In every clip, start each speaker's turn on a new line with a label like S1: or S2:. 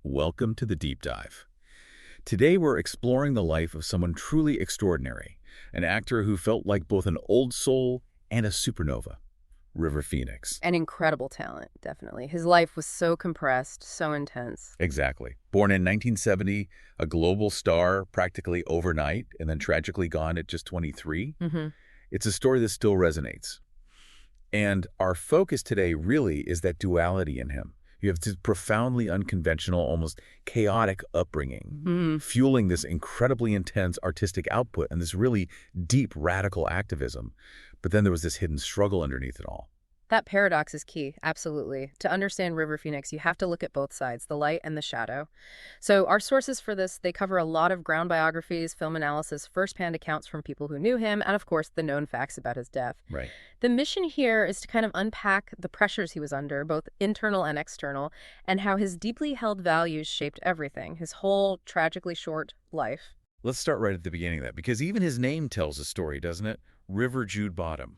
S1: Welcome to the Deep Dive. Today we're exploring the life of someone truly extraordinary, an actor who felt like both an old soul and a supernova, River Phoenix.
S2: An incredible talent, definitely. His life was so compressed, so intense.
S1: Exactly. Born in 1970, a global star practically overnight, and then tragically gone at just 23. It's a story that still resonates. And our focus today really is that duality in him. You have this profoundly unconventional, almost chaotic upbringing, fueling this incredibly intense artistic output and this really deep radical activism. But then there was this hidden struggle underneath it all.
S2: That paradox is key, absolutely. To understand River Phoenix, you have to look at both sides, the light and the shadow. So our sources for this, they cover a lot of ground biographies, film analysis, first-hand accounts from people who knew him, and of course, the known facts about his death.
S1: Right.
S2: The mission here is to kind of unpack the pressures he was under, both internal and external, and how his deeply held values shaped everything, his whole tragically short life.
S1: Let's start right at the beginning of that, because even his name tells a story, doesn't it? River Jude Bottom.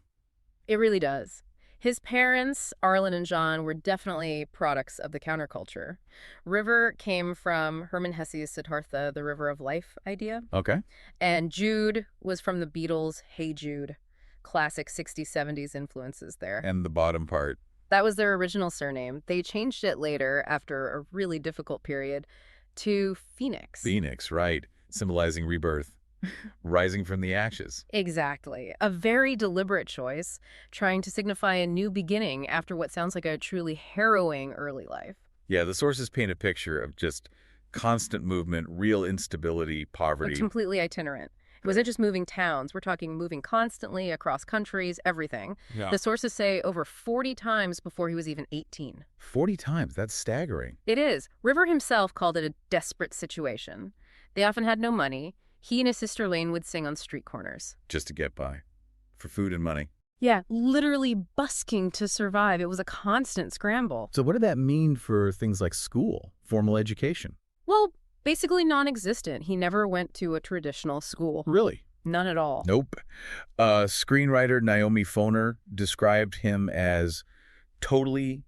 S2: It really does. His parents, Arlen and John, were definitely products of the counterculture. River came from Hermann Hesse's Siddhartha, the River of Life idea.
S1: Okay.
S2: And Jude was from the Beatles' Hey Jude, classic 60s, 70s influences there.
S1: And the bottom part.
S2: That was their original surname. They changed it later, after a really difficult period, to Phoenix.
S1: Phoenix, right. Symbolizing rebirth. Rising from the ashes.
S2: Exactly. A very deliberate choice, trying to signify a new beginning after what sounds like a truly harrowing early life.
S1: Yeah, the sources paint a picture of just constant movement, real instability, poverty.
S2: Like completely itinerant. It wasn't just moving towns. We're talking moving constantly across countries, everything.
S1: Yeah.
S2: The sources say over 40 times before he was even 18.
S1: 40 times? That's staggering.
S2: It is. River himself called it a desperate situation. They often had no money. He and his sister Lane would sing on street corners.
S1: Just to get by. For food and money.
S2: Yeah, literally busking to survive. It was a constant scramble.
S1: So what did that mean for things like school, formal education?
S2: Well, basically non-existent. He never went to a traditional school.
S1: Really?
S2: None at all.
S1: Nope. Screenwriter Naomi Foner described him as totally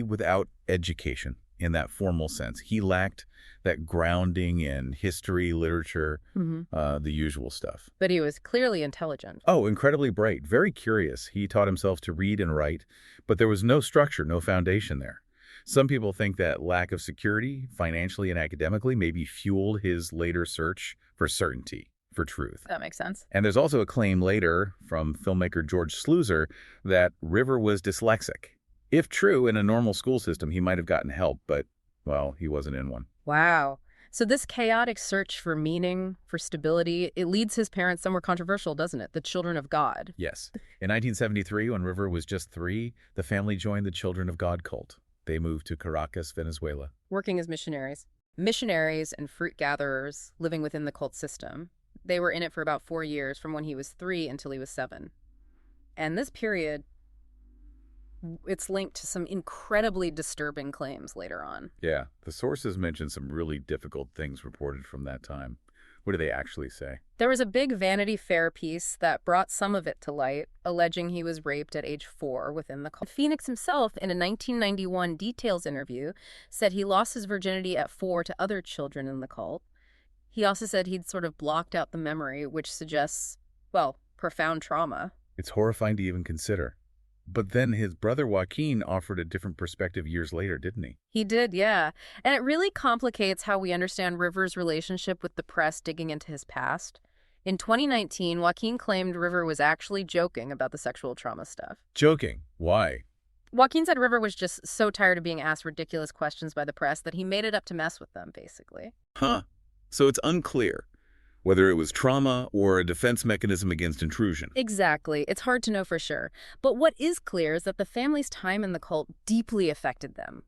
S1: without education in that formal sense. He lacked that grounding in history, literature, the usual stuff.
S2: But he was clearly intelligent.
S1: Oh, incredibly bright, very curious. He taught himself to read and write, but there was no structure, no foundation there. Some people think that lack of security, financially and academically, maybe fueled his later search for certainty, for truth.
S2: That makes sense.
S1: And there's also a claim later from filmmaker George Sluizer that River was dyslexic. If true, in a normal school system, he might have gotten help, but, well, he wasn't in one.
S2: Wow. So this chaotic search for meaning, for stability, it leads his parents somewhere controversial, doesn't it? The Children of God.
S1: Yes. In 1973, when River was just 3, the family joined the Children of God cult. They moved to Caracas, Venezuela.
S2: Working as missionaries. Missionaries and fruit gatherers living within the cult system. They were in it for about 4 years, from when he was 3 until he was 7. And this period, it's linked to some incredibly disturbing claims later on.
S1: Yeah, the sources mention some really difficult things reported from that time. What do they actually say?
S2: There was a big Vanity Fair piece that brought some of it to light, alleging he was raped at age 4 within the cult. Phoenix himself, in a 1991 Details interview, said he lost his virginity at 4 to other children in the cult. He also said he'd sort of blocked out the memory, which suggests, well, profound trauma.
S1: It's horrifying to even consider. But then his brother Joaquin offered a different perspective years later, didn't he?
S2: He did, yeah. And it really complicates how we understand River's relationship with the press digging into his past. In 2019, Joaquin claimed River was actually joking about the sexual trauma stuff.
S1: Joking? Why?
S2: Joaquin said River was just so tired of being asked ridiculous questions by the press that he made it up to mess with them, basically.
S1: Huh. So it's unclear whether it was trauma or a defense mechanism against intrusion.
S2: Exactly. It's hard to know for sure. But what is clear is that the family's time in the cult deeply affected them.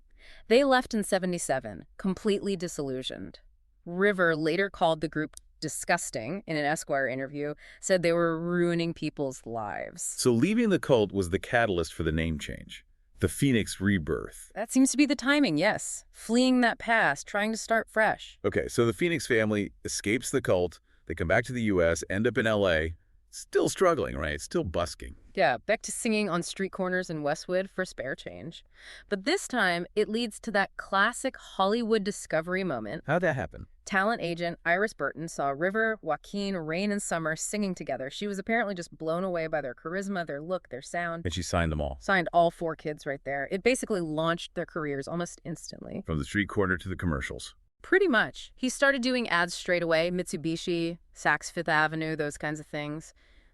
S2: They left in '77, completely disillusioned. River later called the group disgusting in an Esquire interview, said they were ruining people's lives.
S1: So leaving the cult was the catalyst for the name change. The Phoenix rebirth.
S2: That seems to be the timing, yes. Fleeing that past, trying to start fresh.
S1: Okay, so the Phoenix family escapes the cult. They come back to the U.S., end up in L.A. Still struggling, right? Still busking.
S2: Yeah, back to singing on street corners in Westwood for spare change. But this time, it leads to that classic Hollywood discovery moment.
S1: How'd that happen?
S2: Talent agent Iris Burton saw River, Joaquin, Rain, and Summer singing together. She was apparently just blown away by their charisma, their look, their sound.
S1: And she signed them all.
S2: Signed all 4 kids right there. It basically launched their careers almost instantly.
S1: From the street corner to the commercials.
S2: Pretty much. He started doing ads straight away, Mitsubishi, Saks Fifth Avenue, those kinds of things.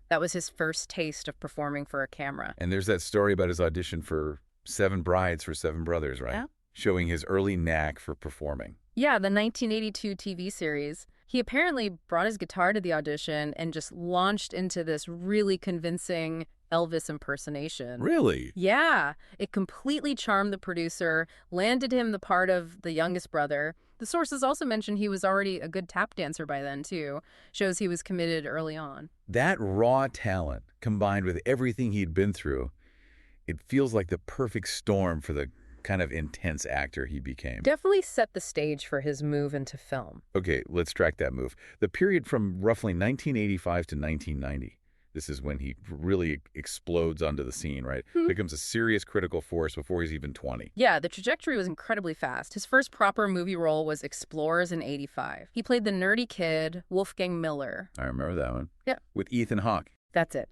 S2: That was his first taste of performing for a camera.
S1: And there's that story about his audition for 7 Brides for 7 Brothers, right?
S2: Yeah.
S1: Showing his early knack for performing.
S2: Yeah, the 1982 TV series. He apparently brought his guitar to the audition and just launched into this really convincing Elvis impersonation.
S1: Really?
S2: Yeah. It completely charmed the producer, landed him the part of the youngest brother. The sources also mention he was already a good tap dancer by then, too. Shows he was committed early on.
S1: That raw talent, combined with everything he'd been through, it feels like the perfect storm for the kind of intense actor he became.
S2: Definitely set the stage for his move into film.
S1: Okay, let's track that move. The period from roughly 1985 to 1990. This is when he really explodes onto the scene, right? Becomes a serious critical force before he's even 20.
S2: Yeah, the trajectory was incredibly fast. His first proper movie role was Explorers in '85. He played the nerdy kid, Wolfgang Miller.
S1: I remember that one.
S2: Yeah.
S1: With Ethan Hawke.
S2: That's it.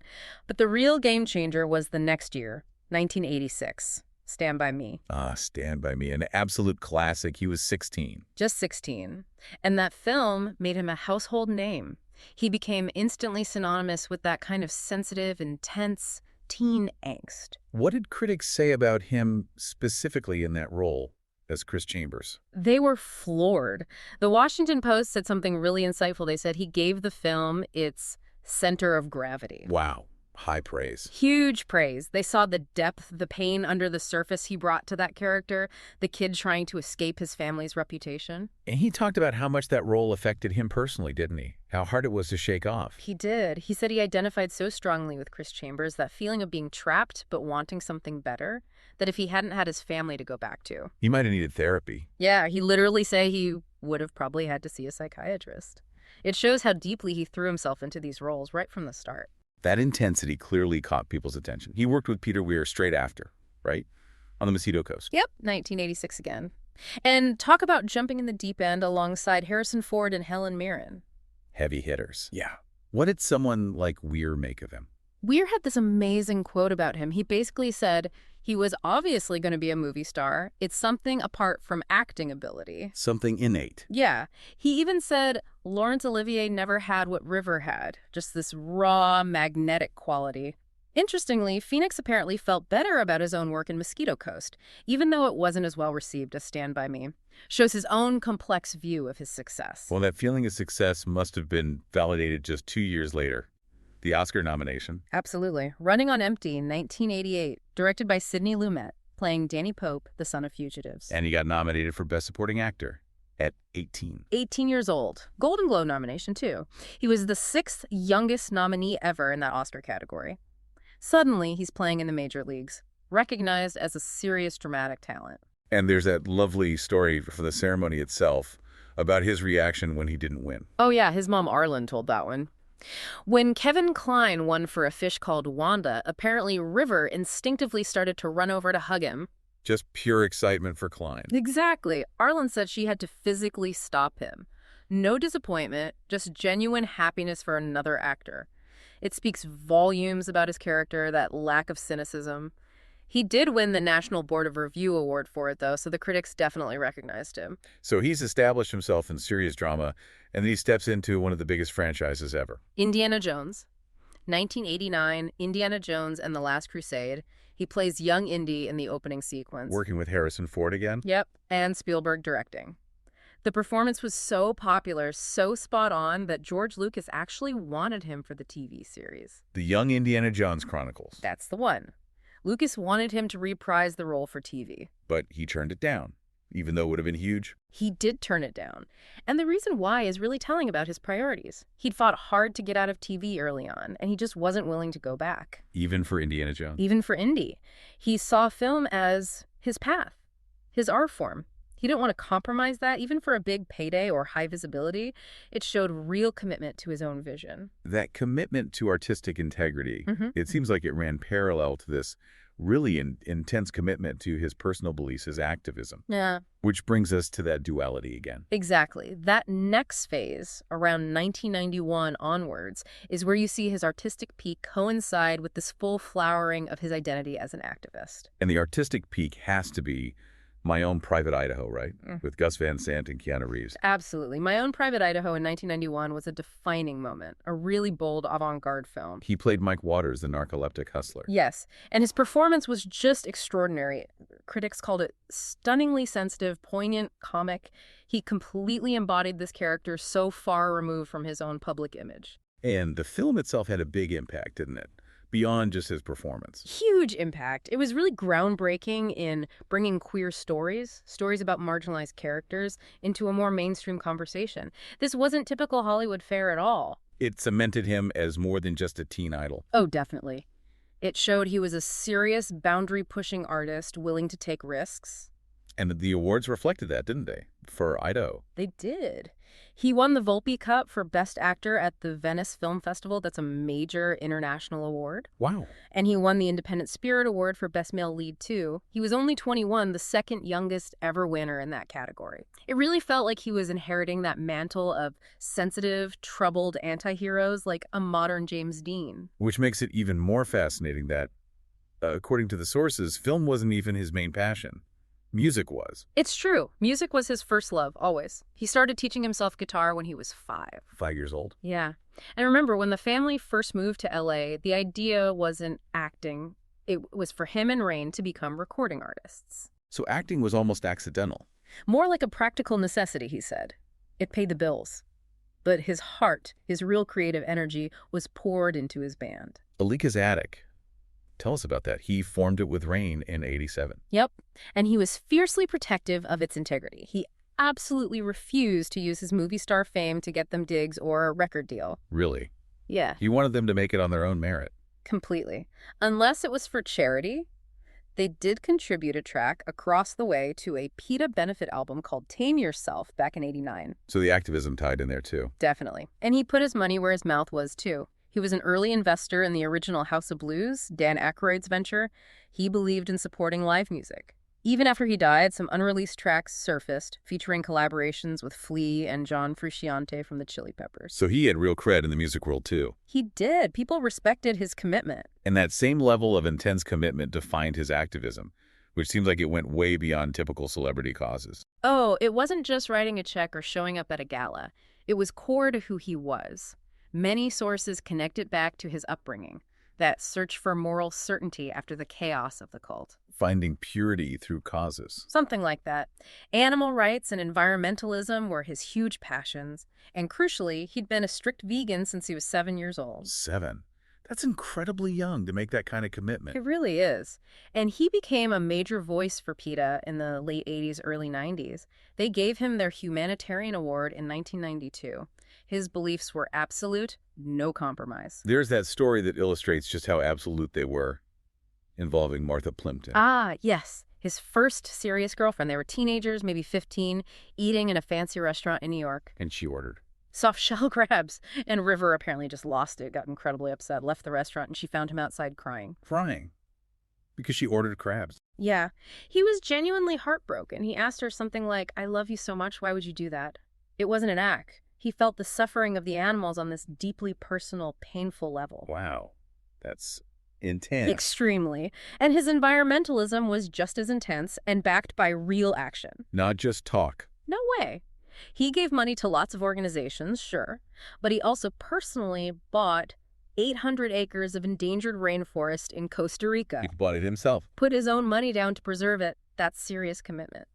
S2: But the real game changer was the next year, 1986. Stand By Me.
S1: Ah, Stand By Me, an absolute classic. He was 16.
S2: Just 16. And that film made him a household name. He became instantly synonymous with that kind of sensitive, intense teen angst.
S1: What did critics say about him specifically in that role as Chris Chambers?
S2: They were floored. The Washington Post said something really insightful. They said he gave the film its center of gravity.
S1: Wow. High praise.
S2: Huge praise. They saw the depth, the pain under the surface he brought to that character, the kid trying to escape his family's reputation.
S1: And he talked about how much that role affected him personally, didn't he? How hard it was to shake off.
S2: He did. He said he identified so strongly with Chris Chambers, that feeling of being trapped but wanting something better, that if he hadn't had his family to go back to.
S1: He might have needed therapy.
S2: Yeah, he literally said he would have probably had to see a psychiatrist. It shows how deeply he threw himself into these roles right from the start.
S1: That intensity clearly caught people's attention. He worked with Peter Weir straight after, right? On the Mosquito Coast.
S2: Yep, 1986 again. And talk about jumping in the deep end alongside Harrison Ford and Helen Mirren.
S1: Heavy hitters. Yeah. What did someone like Weir make of him?
S2: Weir had this amazing quote about him. He basically said he was obviously going to be a movie star. It's something apart from acting ability.
S1: Something innate.
S2: Yeah. He even said Laurence Olivier never had what River had, just this raw, magnetic quality. Interestingly, Phoenix apparently felt better about his own work in Mosquito Coast, even though it wasn't as well received as Stand By Me. Shows his own complex view of his success.
S1: Well, that feeling of success must have been validated just 2 years later. The Oscar nomination.
S2: Absolutely. Running on Empty, 1988, directed by Sidney Lumet, playing Danny Pope, the son of fugitives.
S1: And he got nominated for Best Supporting Actor at 18.
S2: 18 years old. Golden Globe nomination, too. He was the 6th youngest nominee ever in that Oscar category. Suddenly, he's playing in the major leagues, recognized as a serious dramatic talent.
S1: And there's that lovely story for the ceremony itself about his reaction when he didn't win.
S2: Oh, yeah, his mom Arlen told that one. When Kevin Kline won for A Fish Called Wanda, apparently River instinctively started to run over to hug him.
S1: Just pure excitement for Klein.
S2: Exactly. Arlen said she had to physically stop him. No disappointment, just genuine happiness for another actor. It speaks volumes about his character, that lack of cynicism. He did win the National Board of Review Award for it, though, so the critics definitely recognized him.
S1: So he's established himself in serious drama, and then he steps into one of the biggest franchises ever.
S2: Indiana Jones. 1989, Indiana Jones and the Last Crusade. He plays young Indy in the opening sequence.
S1: Working with Harrison Ford again?
S2: Yep, and Spielberg directing. The performance was so popular, so spot on, that George Lucas actually wanted him for the TV series.
S1: The Young Indiana Jones Chronicles.
S2: That's the one. Lucas wanted him to reprise the role for TV.
S1: But he turned it down, even though it would have been huge.
S2: He did turn it down. And the reason why is really telling about his priorities. He'd fought hard to get out of TV early on, and he just wasn't willing to go back.
S1: Even for Indiana Jones?
S2: Even for Indy. He saw film as his path, his art form. He didn't want to compromise that, even for a big payday or high visibility. It showed real commitment to his own vision.
S1: That commitment to artistic integrity,
S2: Mm-hmm.
S1: it seems like it ran parallel to this really intense commitment to his personal beliefs as activism,
S2: Yeah,
S1: which brings us to that duality again.
S2: exactly. That next phase, around 1991 onwards, is where you see his artistic peak coincide with this full flowering of his identity as an activist.
S1: And the artistic peak has to be My Own Private Idaho, right? With Gus Van Sant and Keanu Reeves.
S2: Absolutely. My Own Private Idaho in 1991 was a defining moment, a really bold avant-garde film.
S1: He played Mike Waters, the narcoleptic hustler.
S2: Yes, and his performance was just extraordinary. Critics called it stunningly sensitive, poignant, comic. He completely embodied this character so far removed from his own public image.
S1: And the film itself had a big impact, didn't it? Beyond just his performance.
S2: Huge impact. It was really groundbreaking in bringing queer stories about marginalized characters, into a more mainstream conversation. This wasn't typical Hollywood fare at all.
S1: It cemented him as more than just a teen idol.
S2: Oh, definitely. It showed he was a serious, boundary-pushing artist willing to take risks.
S1: And the awards reflected that, didn't they? For Idaho.
S2: They did. He won the Volpe Cup for Best Actor at the Venice Film Festival. That's a major international award.
S1: Wow.
S2: And he won the Independent Spirit Award for Best Male Lead, too. He was only 21, the second youngest ever winner in that category. It really felt like he was inheriting that mantle of sensitive, troubled anti-heroes like a modern James Dean.
S1: Which makes it even more fascinating that, according to the sources, film wasn't even his main passion. Music was.
S2: It's true. Music was his first love, always. He started teaching himself guitar when he was 5.
S1: 5 years old.
S2: Yeah. And remember, when the family first moved to LA, the idea wasn't acting. It was for him and Rain to become recording artists.
S1: So acting was almost accidental.
S2: More like a practical necessity, he said. It paid the bills. But his heart, his real creative energy, was poured into his band.
S1: Alika's Attic. Tell us about that. He formed it with Rain in '87.
S2: Yep. And he was fiercely protective of its integrity. He absolutely refused to use his movie star fame to get them gigs or a record deal.
S1: Really?
S2: Yeah.
S1: He wanted them to make it on their own merit.
S2: Completely. Unless it was for charity. They did contribute a track across the way to a PETA benefit album called Tame Yourself back in '89.
S1: So the activism tied in there too.
S2: Definitely. And he put his money where his mouth was too. He was an early investor in the original House of Blues, Dan Aykroyd's venture. He believed in supporting live music. Even after he died, some unreleased tracks surfaced, featuring collaborations with Flea and John Frusciante from the Chili Peppers.
S1: So he had real cred in the music world too.
S2: He did. People respected his commitment.
S1: And that same level of intense commitment defined his activism, which seems like it went way beyond typical celebrity causes.
S2: Oh, it wasn't just writing a check or showing up at a gala. It was core to who he was. Many sources connect it back to his upbringing, that search for moral certainty after the chaos of the cult.
S1: Finding purity through causes.
S2: Something like that. Animal rights and environmentalism were his huge passions. And crucially, he'd been a strict vegan since he was 7 years old.
S1: 7? That's incredibly young to make that kind of commitment.
S2: It really is. And he became a major voice for PETA in the late 80s, early 90s. They gave him their humanitarian award in 1992. His beliefs were absolute, no compromise.
S1: There's that story that illustrates just how absolute they were, involving Martha Plimpton.
S2: Ah, yes. His first serious girlfriend. They were teenagers, maybe 15, eating in a fancy restaurant in New York.
S1: And she ordered
S2: soft shell crabs. And River apparently just lost it, got incredibly upset, left the restaurant, and she found him outside crying.
S1: Crying? Because she ordered crabs.
S2: Yeah. He was genuinely heartbroken. He asked her something like, "I love you so much, why would you do that?" It wasn't an act. He felt the suffering of the animals on this deeply personal, painful level.
S1: Wow. That's intense.
S2: Extremely. And his environmentalism was just as intense and backed by real action.
S1: Not just talk.
S2: No way. He gave money to lots of organizations, sure, but he also personally bought 800 acres of endangered rainforest in Costa Rica.
S1: He bought it himself.
S2: Put his own money down to preserve it. That's serious commitment.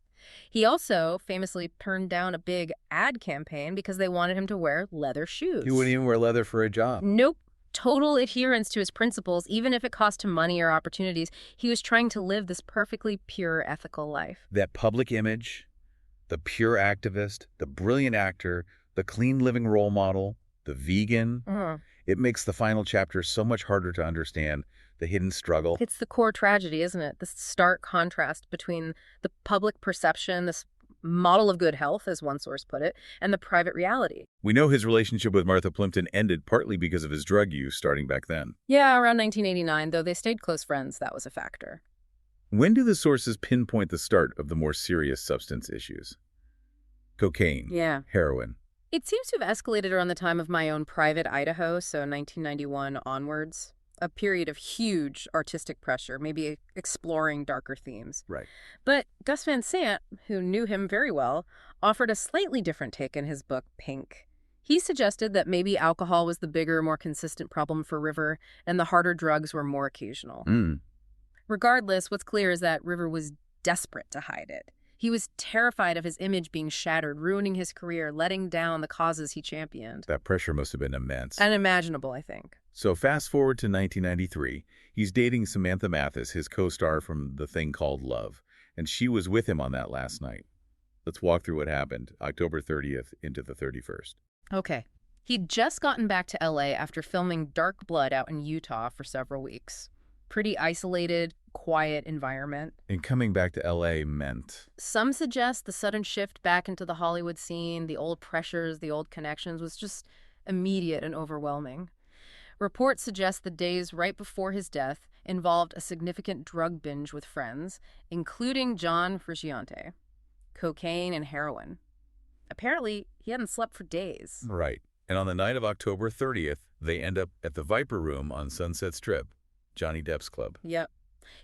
S2: He also famously turned down a big ad campaign because they wanted him to wear leather shoes.
S1: He wouldn't even wear leather for a job.
S2: Nope. Total adherence to his principles, even if it cost him money or opportunities. He was trying to live this perfectly pure, ethical life.
S1: That public image, the pure activist, the brilliant actor, the clean living role model, the vegan, it makes the final chapter so much harder to understand. The hidden struggle.
S2: It's the core tragedy, isn't it? The stark contrast between the public perception, this model of good health, as one source put it, and the private reality.
S1: We know his relationship with Martha Plimpton ended partly because of his drug use starting back then.
S2: Yeah, around 1989, though they stayed close friends, that was a factor.
S1: When do the sources pinpoint the start of the more serious substance issues? Cocaine,
S2: Yeah.
S1: heroin.
S2: It seems to have escalated around the time of my own private Idaho, so 1991 onwards. A period of huge artistic pressure, maybe exploring darker themes.
S1: Right.
S2: But Gus Van Sant, who knew him very well, offered a slightly different take in his book, Pink. He suggested that maybe alcohol was the bigger, more consistent problem for River, and the harder drugs were more occasional. Regardless, what's clear is that River was desperate to hide it. He was terrified of his image being shattered, ruining his career, letting down the causes he championed.
S1: That pressure must have been immense.
S2: Unimaginable, I think.
S1: So fast forward to 1993. He's dating Samantha Mathis, his co-star from The Thing Called Love, and she was with him on that last night. Let's walk through what happened, October 30th into the 31st.
S2: Okay. He'd just gotten back to LA after filming Dark Blood out in Utah for several weeks. Pretty isolated, quiet environment.
S1: And coming back to LA meant?
S2: Some suggest the sudden shift back into the Hollywood scene, the old pressures, the old connections, was just immediate and overwhelming. Reports suggest the days right before his death involved a significant drug binge with friends, including John Frusciante. Cocaine and heroin. Apparently, he hadn't slept for days.
S1: Right. And on the night of October 30th, they end up at the Viper Room on Sunset Strip, Johnny Depp's club.
S2: Yep.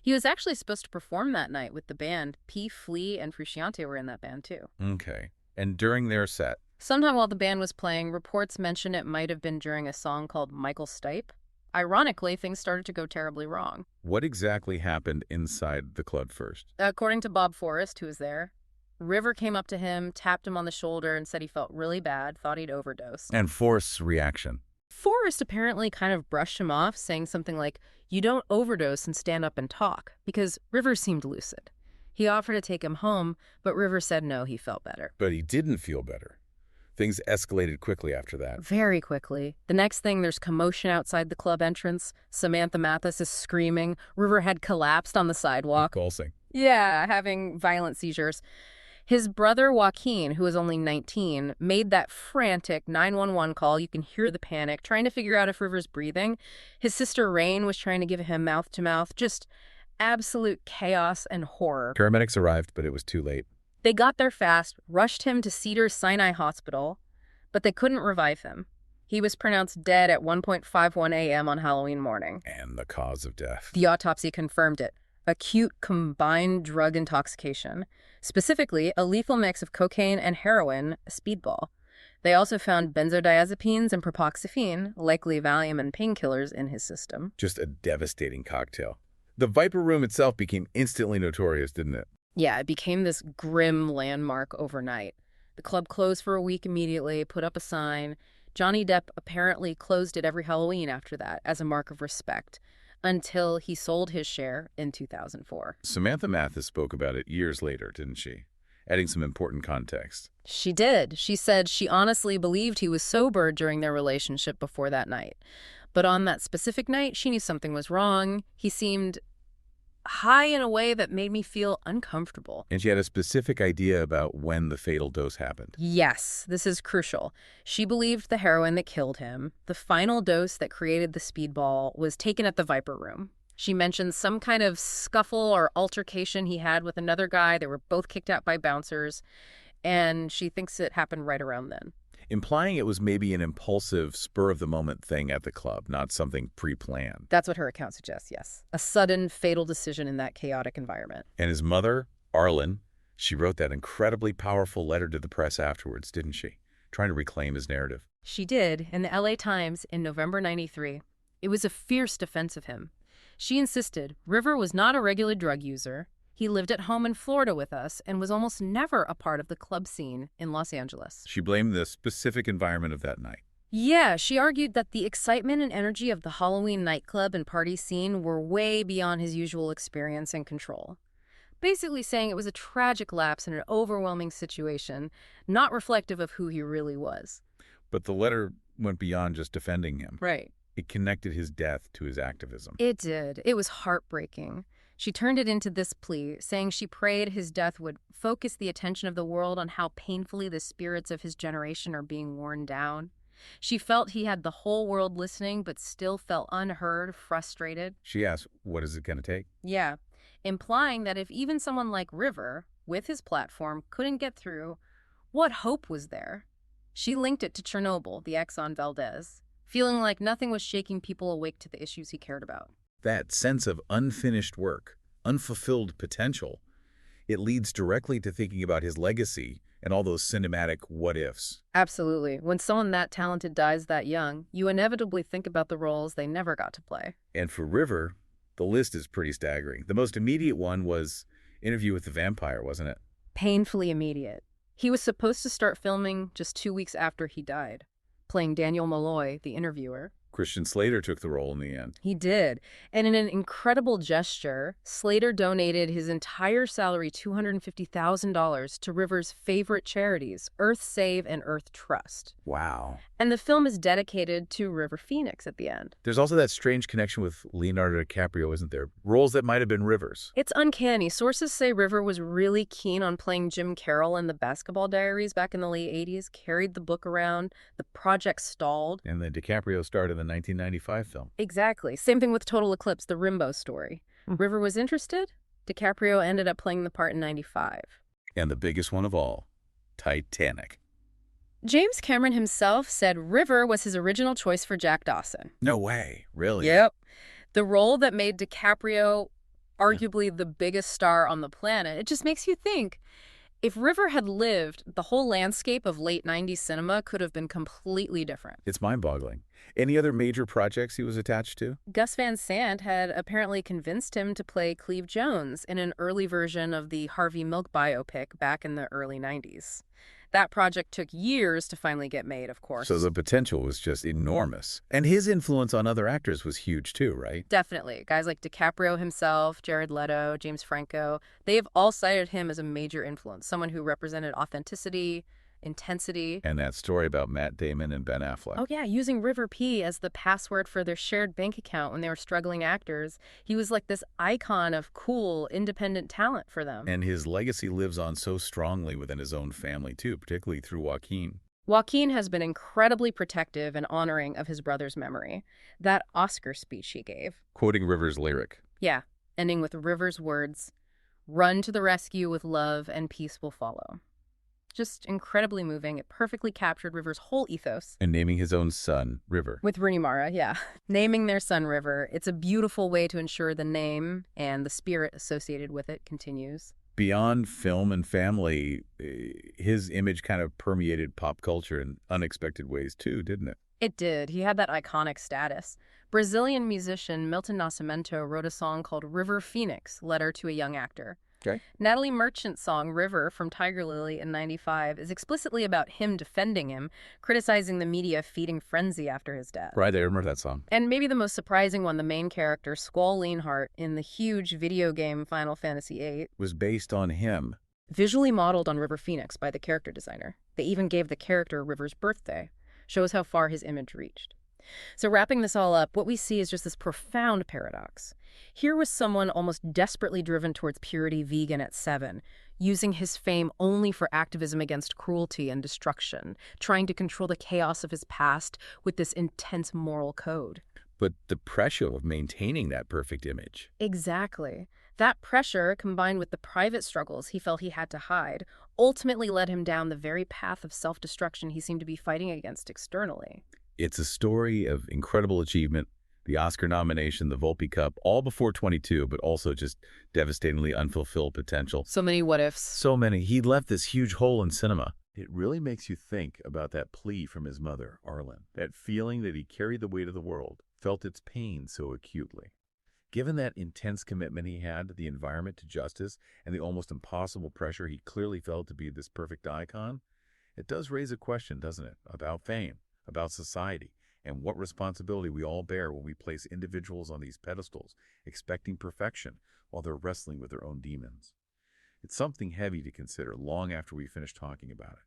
S2: He was actually supposed to perform that night with the band. P. Flea and Frusciante were in that band, too.
S1: Okay. And during their set?
S2: Sometime while the band was playing, reports mention it might have been during a song called Michael Stipe. Ironically, things started to go terribly wrong.
S1: What exactly happened inside the club first?
S2: According to Bob Forrest, who was there, River came up to him, tapped him on the shoulder, and said he felt really bad, thought he'd overdosed.
S1: And Forrest's reaction?
S2: Forrest apparently kind of brushed him off, saying something like, "You don't overdose and stand up and talk," because River seemed lucid. He offered to take him home, but River said no, he felt better.
S1: But he didn't feel better. Things escalated quickly after that.
S2: Very quickly. The next thing, there's commotion outside the club entrance. Samantha Mathis is screaming. River had collapsed on the sidewalk.
S1: Convulsing.
S2: Yeah, having violent seizures. His brother, Joaquin, who was only 19, made that frantic 911 call. You can hear the panic, trying to figure out if River's breathing. His sister, Rain, was trying to give him mouth-to-mouth. Just absolute chaos and horror.
S1: Paramedics arrived, but it was too late.
S2: They got there fast, rushed him to Cedars-Sinai Hospital, but they couldn't revive him. He was pronounced dead at 1:51 a.m. on Halloween morning.
S1: And the cause of death?
S2: The autopsy confirmed it. Acute combined drug intoxication. Specifically, a lethal mix of cocaine and heroin, a speedball. They also found benzodiazepines and propoxyphene, likely Valium and painkillers, in his system.
S1: Just a devastating cocktail. The Viper Room itself became instantly notorious, didn't it?
S2: Yeah, it became this grim landmark overnight. The club closed for a week immediately, put up a sign. Johnny Depp apparently closed it every Halloween after that as a mark of respect, until he sold his share in 2004.
S1: Samantha Mathis spoke about it years later, didn't she? Adding some important context.
S2: She did. She said she honestly believed he was sober during their relationship before that night. But on that specific night, she knew something was wrong. He seemed high in a way that made me feel uncomfortable.
S1: And she had a specific idea about when the fatal dose happened.
S2: Yes, this is crucial. She believed the heroin that killed him, the final dose that created the speedball, was taken at the Viper Room. She mentioned some kind of scuffle or altercation he had with another guy. They were both kicked out by bouncers, and she thinks it happened right around then.
S1: Implying it was maybe an impulsive, spur-of-the-moment thing at the club, not something pre-planned.
S2: That's what her account suggests, yes. A sudden, fatal decision in that chaotic environment.
S1: And his mother, Arlen, she wrote that incredibly powerful letter to the press afterwards, didn't she? Trying to reclaim his narrative.
S2: She did, in the LA Times in November '93. It was a fierce defense of him. She insisted River was not a regular drug user. He lived at home in Florida with us and was almost never a part of the club scene in Los Angeles.
S1: She blamed the specific environment of that night.
S2: Yeah, she argued that the excitement and energy of the Halloween nightclub and party scene were way beyond his usual experience and control. Basically saying it was a tragic lapse in an overwhelming situation, not reflective of who he really was.
S1: But the letter went beyond just defending him.
S2: Right.
S1: It connected his death to his activism.
S2: It did. It was heartbreaking. She turned it into this plea, saying she prayed his death would focus the attention of the world on how painfully the spirits of his generation are being worn down. She felt he had the whole world listening, but still felt unheard, frustrated.
S1: She asked, what is it going to take?
S2: Yeah, implying that if even someone like River, with his platform, couldn't get through, what hope was there? She linked it to Chernobyl, the Exxon Valdez, feeling like nothing was shaking people awake to the issues he cared about.
S1: That sense of unfinished work, unfulfilled potential, it leads directly to thinking about his legacy and all those cinematic what-ifs.
S2: Absolutely. When someone that talented dies that young, you inevitably think about the roles they never got to play.
S1: And for River, the list is pretty staggering. The most immediate one was Interview with the Vampire, wasn't it?
S2: Painfully immediate. He was supposed to start filming just 2 weeks after he died, playing Daniel Malloy, the interviewer.
S1: Christian Slater took the role in the end.
S2: He did. And in an incredible gesture, Slater donated his entire salary, $250,000, to River's favorite charities, Earth Save and Earth Trust.
S1: Wow.
S2: And the film is dedicated to River Phoenix at the end.
S1: There's also that strange connection with Leonardo DiCaprio, isn't there? Roles that might have been River's.
S2: It's uncanny. Sources say River was really keen on playing Jim Carroll in the Basketball Diaries back in the late 80s, carried the book around, the project stalled.
S1: And then DiCaprio starred in the 1995 film.
S2: Exactly. Same thing with Total Eclipse, the Rimbaud story. River was interested. DiCaprio ended up playing the part in 95.
S1: And the biggest one of all, Titanic.
S2: James Cameron himself said River was his original choice for Jack Dawson.
S1: No way. Really?
S2: Yep. The role that made DiCaprio arguably the biggest star on the planet. It just makes you think, if River had lived, the whole landscape of late 90s cinema could have been completely different.
S1: It's mind-boggling. Any other major projects he was attached to?
S2: Gus Van Sant had apparently convinced him to play Cleve Jones in an early version of the Harvey Milk biopic back in the early 90s. That project took years to finally get made, of course.
S1: So the potential was just enormous. And his influence on other actors was huge too, right?
S2: Definitely. Guys like DiCaprio himself, Jared Leto, James Franco, they've all cited him as a major influence, someone who represented authenticity, intensity.
S1: And that story about Matt Damon and Ben Affleck.
S2: Oh, yeah, using River P as the password for their shared bank account when they were struggling actors. He was like this icon of cool, independent talent for them.
S1: And his legacy lives on so strongly within his own family, too, particularly through Joaquin.
S2: Joaquin has been incredibly protective and honoring of his brother's memory. That Oscar speech he gave.
S1: Quoting River's lyric.
S2: Yeah, ending with River's words, "Run to the rescue with love and peace will follow." Just incredibly moving. It perfectly captured River's whole ethos.
S1: And naming his own son, River.
S2: With Rooney Mara, yeah. Naming their son River. It's a beautiful way to ensure the name and the spirit associated with it continues.
S1: Beyond film and family, his image kind of permeated pop culture in unexpected ways too, didn't it?
S2: It did. He had that iconic status. Brazilian musician Milton Nascimento wrote a song called River Phoenix, Letter to a Young Actor.
S1: Okay.
S2: Natalie Merchant's song River from Tiger Lily in 95 is explicitly about him defending him, criticizing the media feeding frenzy after his death.
S1: Right, I remember that song.
S2: And maybe the most surprising one, the main character, Squall Leonhardt, in the huge video game Final Fantasy VIII,
S1: Was based on him.
S2: visually modeled on River Phoenix by the character designer. They even gave the character River's birthday. Shows how far his image reached. So wrapping this all up, what we see is just this profound paradox. Here was someone almost desperately driven towards purity vegan at 7, using his fame only for activism against cruelty and destruction, trying to control the chaos of his past with this intense moral code.
S1: But the pressure of maintaining that perfect image.
S2: Exactly. That pressure, combined with the private struggles he felt he had to hide, ultimately led him down the very path of self-destruction he seemed to be fighting against externally.
S1: It's a story of incredible achievement, the Oscar nomination, the Volpe Cup, all before 22, but also just devastatingly unfulfilled potential.
S2: So many what-ifs.
S1: So many. He left this huge hole in cinema. It really makes you think about that plea from his mother, Arlen, that feeling that he carried the weight of the world, felt its pain so acutely. Given that intense commitment he had to the environment, to justice, and the almost impossible pressure he clearly felt to be this perfect icon, it does raise a question, doesn't it, about fame, about society, and what responsibility we all bear when we place individuals on these pedestals, expecting perfection while they're wrestling with their own demons. It's something heavy to consider long after we finish talking about it.